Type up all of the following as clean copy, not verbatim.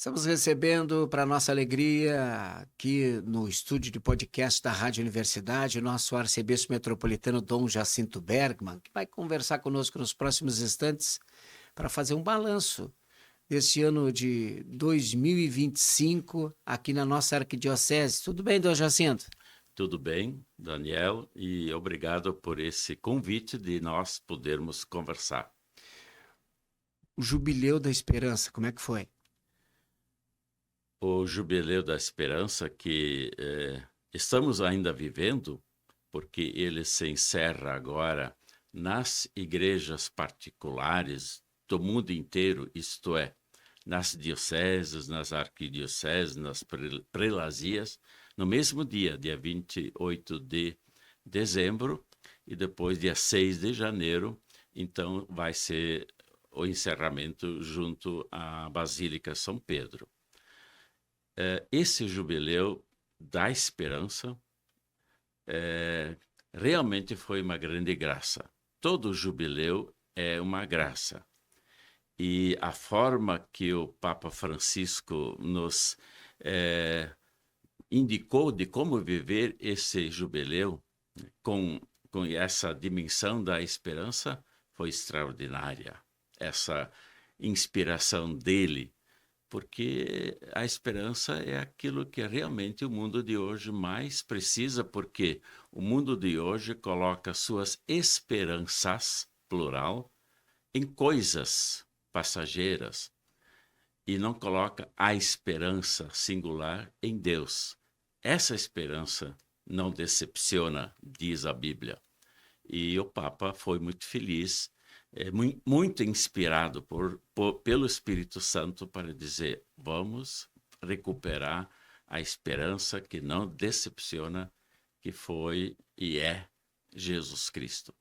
Estamos recebendo, para nossa alegria, aqui no estúdio de podcast da Rádio Universidade, o nosso arcebispo metropolitano Dom Jacinto Bergman, que vai conversar conosco nos próximos instantes para fazer um balanço desse ano de 2025 aqui na nossa arquidiocese. Tudo bem, Dom Jacinto? Tudo bem, Daniel, e obrigado por esse convite de nós podermos conversar. O Jubileu da Esperança, como é que foi? O Jubileu da Esperança que estamos ainda vivendo, porque ele se encerra agora nas igrejas particulares do mundo inteiro, isto é, nas dioceses, nas arquidioceses, nas prelazias, no mesmo dia, dia 28 de dezembro, e depois, dia 6 de janeiro, então vai ser o encerramento junto à Basílica São Pedro. Esse jubileu da esperança realmente foi uma grande graça. Todo jubileu é uma graça. E a forma que o Papa Francisco nos indicou de como viver esse jubileu com essa dimensão da esperança foi extraordinária. Essa inspiração dele, porque a esperança é aquilo que realmente o mundo de hoje mais precisa, porque o mundo de hoje coloca suas esperanças, plural, em coisas passageiras e não coloca a esperança singular em Deus. Essa esperança não decepciona, diz a Bíblia. E o Papa foi muito feliz, muito inspirado pelo Espírito Santo para dizer: vamos recuperar a esperança que não decepciona, que foi e é Jesus Cristo.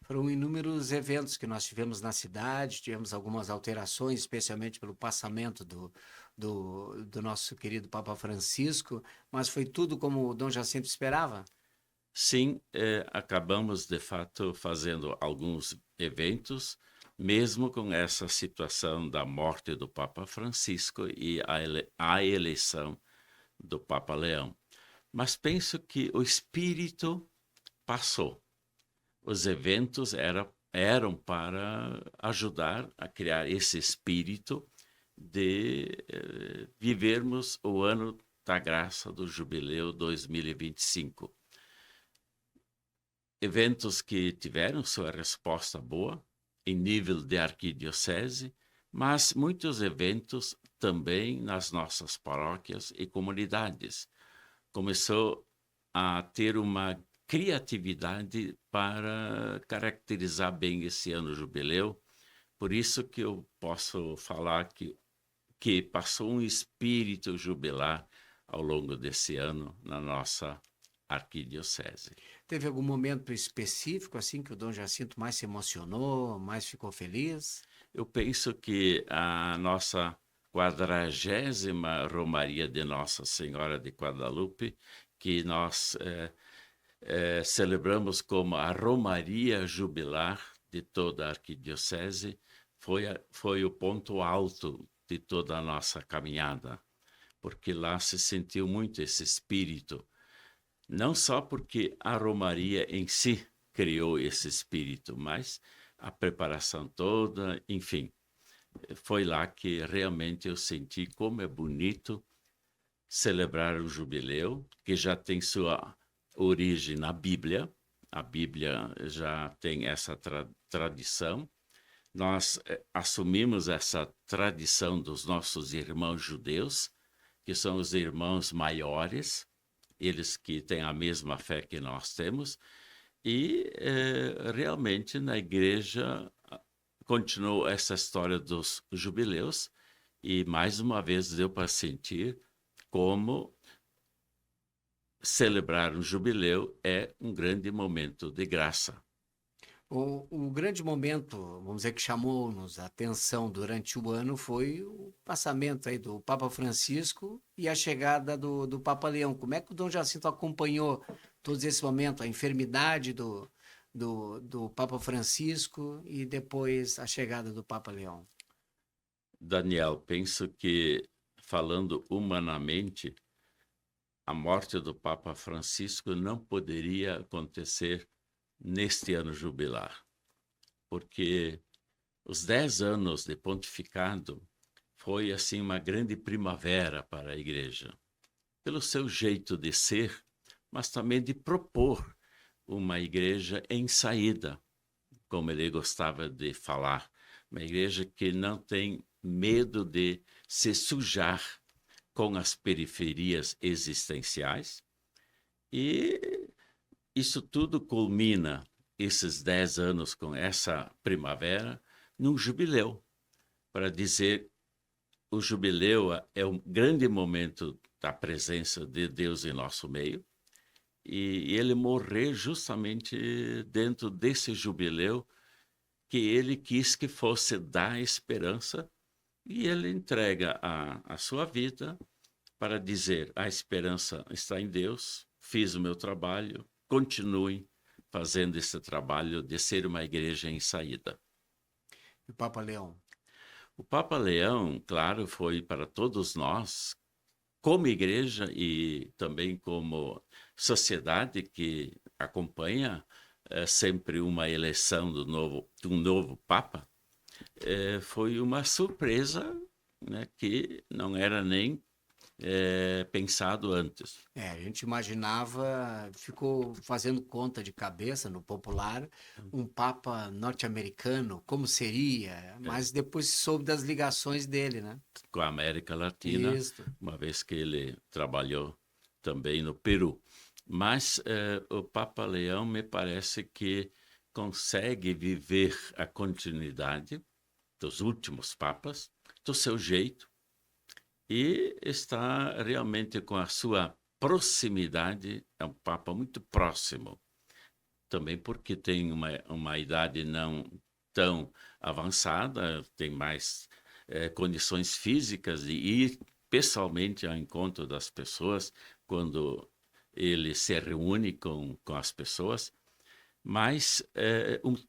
Foram inúmeros eventos que nós tivemos na cidade, tivemos algumas alterações, especialmente pelo passamento do nosso querido Papa Francisco, mas foi tudo como o Dom Jacinto esperava? Sim, acabamos de fato fazendo alguns eventos, mesmo com essa situação da morte do Papa Francisco e a eleição do Papa Leão. Mas penso que o espírito passou. Os eventos eram para ajudar a criar esse espírito de vivermos o ano da graça do Jubileu 2025. Eventos que tiveram sua resposta boa em nível de arquidiocese, mas muitos eventos também nas nossas paróquias e comunidades. Começou a ter uma criatividade para caracterizar bem esse ano jubileu. Por isso que eu posso falar que passou um espírito jubilar ao longo desse ano na nossa arquidiocese. Teve algum momento específico assim que o Dom Jacinto mais se emocionou, mais ficou feliz? Eu penso que a nossa 40ª Romaria de Nossa Senhora de Guadalupe, que nós celebramos como a Romaria Jubilar de toda a arquidiocese, foi o ponto alto de toda a nossa caminhada, porque lá se sentiu muito esse espírito, não só porque a Romaria em si criou esse espírito, mas a preparação toda, enfim, foi lá que realmente eu senti como é bonito celebrar o jubileu, que já tem sua origem na Bíblia. A Bíblia já tem essa tradição. Nós assumimos essa tradição dos nossos irmãos judeus, que são os irmãos maiores, eles que têm a mesma fé que nós temos, e realmente na igreja continuou essa história dos jubileus, e mais uma vez deu para sentir como celebrar um jubileu é um grande momento de graça. O grande momento, vamos dizer, que chamou-nos a atenção durante o ano foi o passamento aí do Papa Francisco e a chegada do Papa Leão. Como é que o Dom Jacinto acompanhou todos esse momento, a enfermidade do Papa Francisco e depois a chegada do Papa Leão? Daniel, penso que falando humanamente, a morte do Papa Francisco não poderia acontecer neste ano jubilar, porque os 10 anos de pontificado foi assim uma grande primavera para a Igreja, pelo seu jeito de ser, mas também de propor uma igreja em saída, como ele gostava de falar, uma igreja que não tem medo de se sujar com as periferias existenciais, e isso tudo culmina, esses 10 anos com essa primavera, num jubileu, para dizer o jubileu é um grande momento da presença de Deus em nosso meio, e ele morrer justamente dentro desse jubileu que ele quis que fosse dar esperança, e ele entrega a sua vida para dizer: a esperança está em Deus, fiz o meu trabalho, continue fazendo esse trabalho de ser uma igreja em saída. E o Papa Leão? O Papa Leão, claro, foi para todos nós, como igreja e também como sociedade que acompanha sempre uma eleição de um novo Papa, foi uma surpresa, né, que não era nem pensado antes. A gente imaginava, ficou fazendo conta de cabeça no popular, um Papa norte-americano, como seria, mas depois se soube das ligações dele, né? Com a América Latina, Isso. uma vez que ele trabalhou também no Peru. Mas o Papa Leão me parece que consegue viver a continuidade dos últimos papas, do seu jeito, e está realmente com a sua proximidade, é um Papa muito próximo, também porque tem uma idade não tão avançada, tem mais condições físicas de ir pessoalmente ao encontro das pessoas quando ele se reúne com as pessoas, mas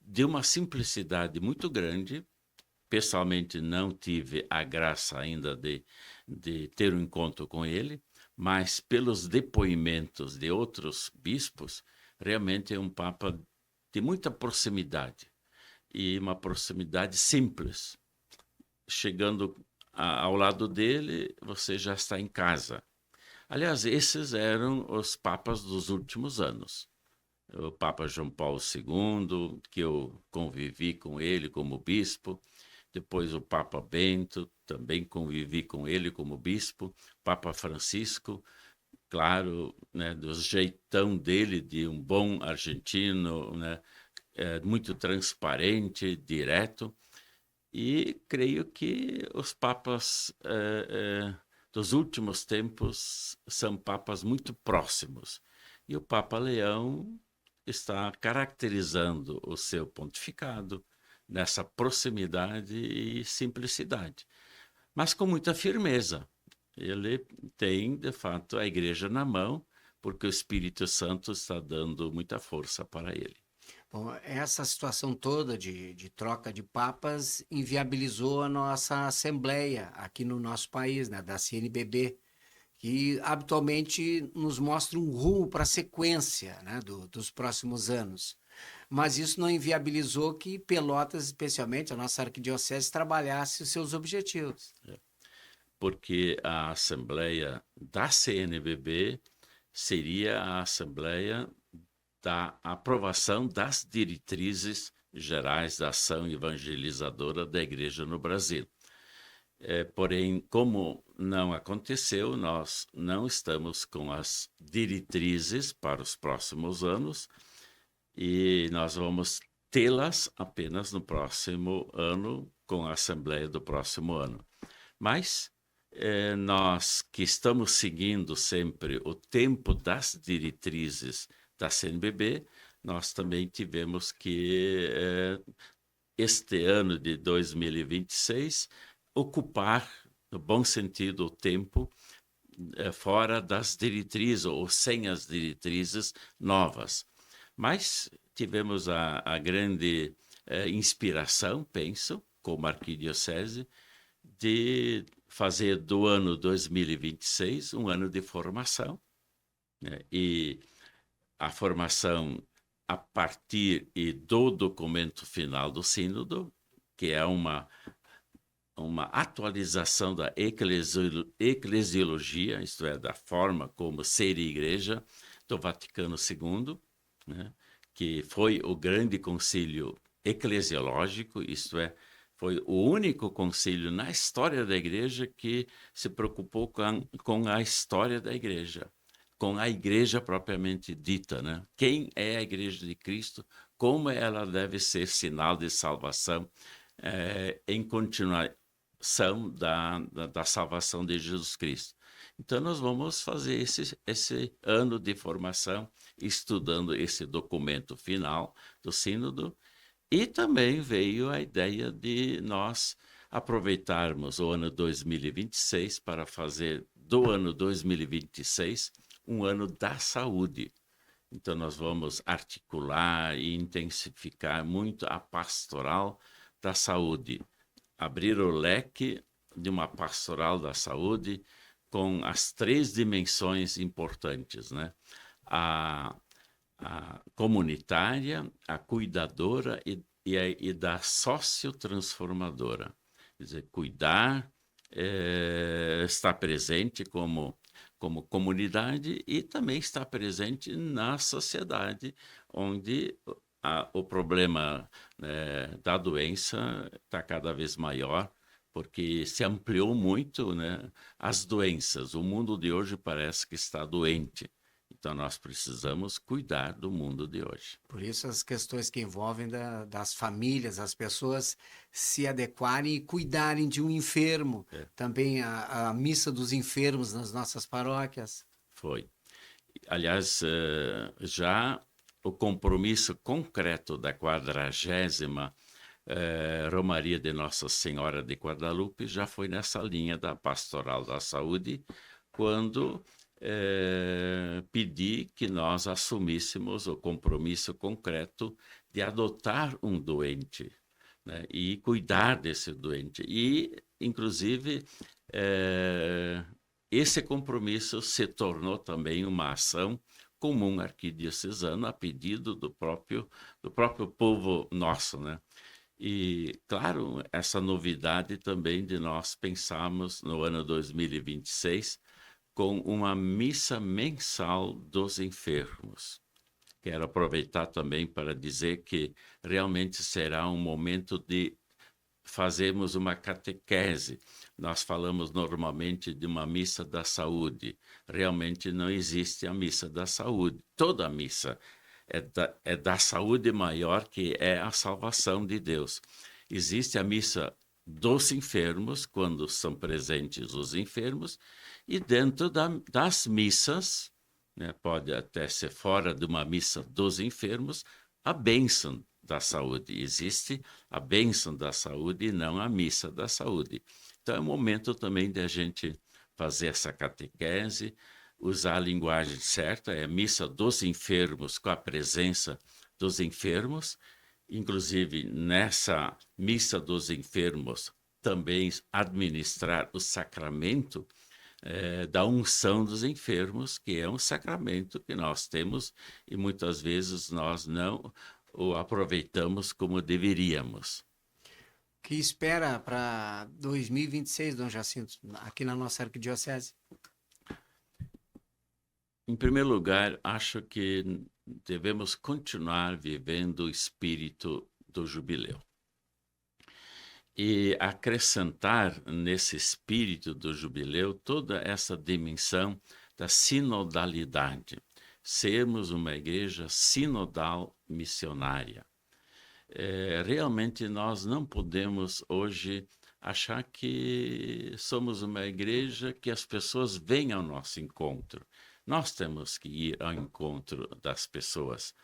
de uma simplicidade muito grande. Pessoalmente não tive a graça ainda de ter um encontro com ele, mas pelos depoimentos de outros bispos, realmente é um Papa de muita proximidade, e uma proximidade simples. Chegando ao lado dele, você já está em casa. Aliás, esses eram os papas dos últimos anos. O Papa João Paulo II, que eu convivi com ele como bispo, depois o Papa Bento, também convivi com ele como bispo, Papa Francisco, claro, né, do jeitão dele, de um bom argentino, né, muito transparente, direto, e creio que os papas dos últimos tempos são papas muito próximos, e o Papa Leão está caracterizando o seu pontificado nessa proximidade e simplicidade, mas com muita firmeza. Ele tem, de fato, a igreja na mão, porque o Espírito Santo está dando muita força para ele. Bom, essa situação toda de troca de papas inviabilizou a nossa Assembleia aqui no nosso país, né, da CNBB, que habitualmente nos mostra um rumo para a sequência, né, dos próximos anos. Mas isso não inviabilizou que Pelotas, especialmente a nossa arquidiocese, trabalhasse os seus objetivos. Porque a Assembleia da CNBB seria a Assembleia da aprovação das diretrizes gerais da ação evangelizadora da Igreja no Brasil. Porém, como não aconteceu, nós não estamos com as diretrizes para os próximos anos, e nós vamos tê-las apenas no próximo ano, com a Assembleia do próximo ano. Mas nós que estamos seguindo sempre o tempo das diretrizes da CNBB, nós também tivemos que, este ano de 2026, ocupar, no bom sentido, o tempo fora das diretrizes ou sem as diretrizes novas. Mas tivemos a grande inspiração, penso, como arquidiocese, de fazer do ano 2026 um ano de formação, né? E a formação a partir do documento final do sínodo, que é uma atualização da eclesiologia, isto é, da forma como ser igreja, do Vaticano II, né? Que foi o grande concílio eclesiológico, isto é, foi o único concílio na história da igreja que se preocupou com a história da igreja, com a igreja propriamente dita, né? Quem é a igreja de Cristo, como ela deve ser sinal de salvação, em continuação da salvação de Jesus Cristo. Então, nós vamos fazer esse ano de formação estudando esse documento final do Sínodo, e também veio a ideia de nós aproveitarmos o ano 2026 para fazer do ano 2026 um ano da saúde. Então, nós vamos articular e intensificar muito a pastoral da saúde, abrir o leque de uma pastoral da saúde com as 3 dimensões importantes, né? A comunitária, a cuidadora e da sociotransformadora. Quer dizer, cuidar, estar presente como comunidade e também estar presente na sociedade, onde o problema, da doença está cada vez maior, porque se ampliou muito, né, as doenças. O mundo de hoje parece que está doente. Então, nós precisamos cuidar do mundo de hoje. Por isso, as questões que envolvem das famílias, as pessoas se adequarem e cuidarem de um enfermo. Também a missa dos enfermos nas nossas paróquias. Foi. Aliás, já o compromisso concreto da 40ª Romaria de Nossa Senhora de Guadalupe já foi nessa linha da pastoral da saúde, quando pedi que nós assumíssemos o compromisso concreto de adotar um doente, né, e cuidar desse doente. E, inclusive, esse compromisso se tornou também uma ação comum arquidiocesana a pedido do próprio povo nosso, né? E, claro, essa novidade também de nós pensarmos no ano 2026 com uma missa mensal dos enfermos. Quero aproveitar também para dizer que realmente será um momento de fazermos uma catequese. Nós falamos normalmente de uma missa da saúde. Realmente não existe a missa da saúde. Toda a missa é da saúde maior, que é a salvação de Deus. Existe a missa dos enfermos, quando são presentes os enfermos, e dentro das missas, né, pode até ser fora de uma missa dos enfermos, a bênção da saúde. Existe a bênção da saúde e não a missa da saúde. Então é o momento também de a gente fazer essa catequese, usar a linguagem certa, é a missa dos enfermos com a presença dos enfermos. Inclusive, nessa missa dos enfermos, também administrar o sacramento da unção dos enfermos, que é um sacramento que nós temos e muitas vezes nós não o aproveitamos como deveríamos. O que espera para 2026, Dom Jacinto, aqui na nossa arquidiocese? Em primeiro lugar, acho que devemos continuar vivendo o espírito do jubileu. E acrescentar nesse espírito do jubileu toda essa dimensão da sinodalidade. Sermos uma igreja sinodal missionária. Realmente nós não podemos hoje achar que somos uma igreja que as pessoas vêm ao nosso encontro. Nós temos que ir ao encontro das pessoas,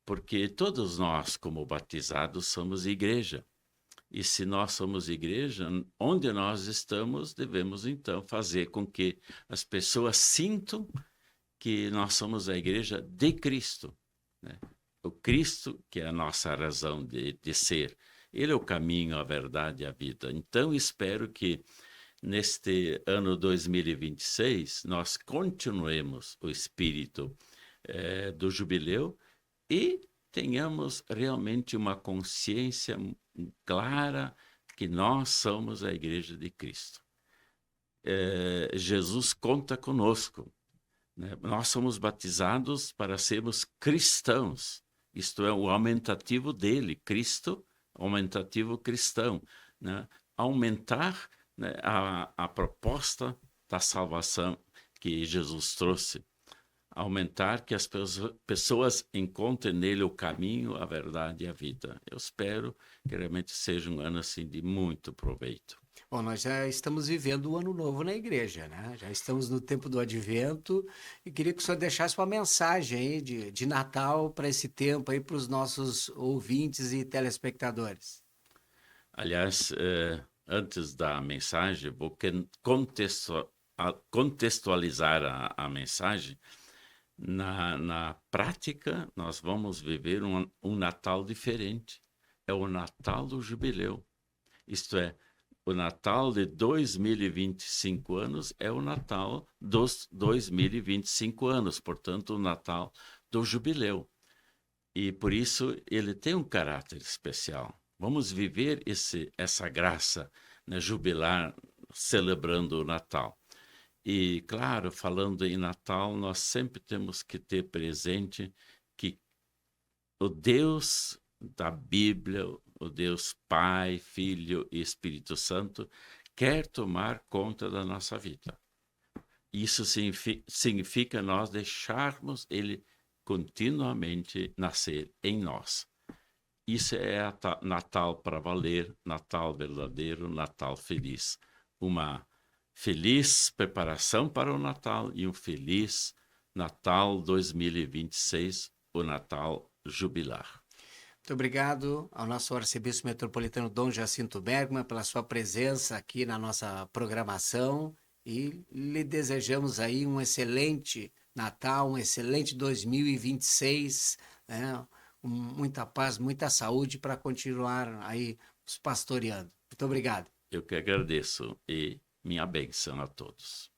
porque todos nós, como batizados, somos igreja. E se nós somos igreja, onde nós estamos, devemos então fazer com que as pessoas sintam que nós somos a igreja de Cristo, né? O Cristo, que é a nossa razão de ser. Ele é o caminho, a verdade e a vida. Então, espero que neste ano 2026, nós continuemos o espírito do jubileu e tenhamos realmente uma consciência clara que nós somos a Igreja de Cristo. Jesus conta conosco, né? Nós somos batizados para sermos cristãos, isto é, o aumentativo dele, Cristo, aumentativo cristão, né? Aumentar, né, a proposta da salvação que Jesus trouxe, aumentar que as pessoas encontrem nele o caminho, a verdade e a vida. Eu espero que realmente seja um ano assim de muito proveito. Bom, nós já estamos vivendo o ano novo na igreja, né? Já estamos no tempo do advento e queria que o senhor deixasse uma mensagem aí de Natal para esse tempo aí para os nossos ouvintes e telespectadores. Aliás, antes da mensagem, vou contextualizar a mensagem. Na prática, nós vamos viver um Natal diferente. É o Natal do Jubileu. Isto é, o Natal de 2025 anos é o Natal dos 2025 anos, portanto, o Natal do Jubileu. E por isso ele tem um caráter especial. Vamos viver essa graça, né, jubilar, celebrando o Natal. E, claro, falando em Natal, nós sempre temos que ter presente que o Deus da Bíblia, o Deus Pai, Filho e Espírito Santo, quer tomar conta da nossa vida. Isso significa nós deixarmos Ele continuamente nascer em nós. Isso é Natal para valer, Natal verdadeiro, Natal feliz. Uma feliz preparação para o Natal e um feliz Natal 2026, o Natal jubilar. Muito obrigado ao nosso arcebispo metropolitano Dom Jacinto Bergman pela sua presença aqui na nossa programação e lhe desejamos aí um excelente Natal, um excelente 2026, né? Muita paz, muita saúde para continuar aí os pastoreando. Muito obrigado. Eu que agradeço e minha bênção a todos.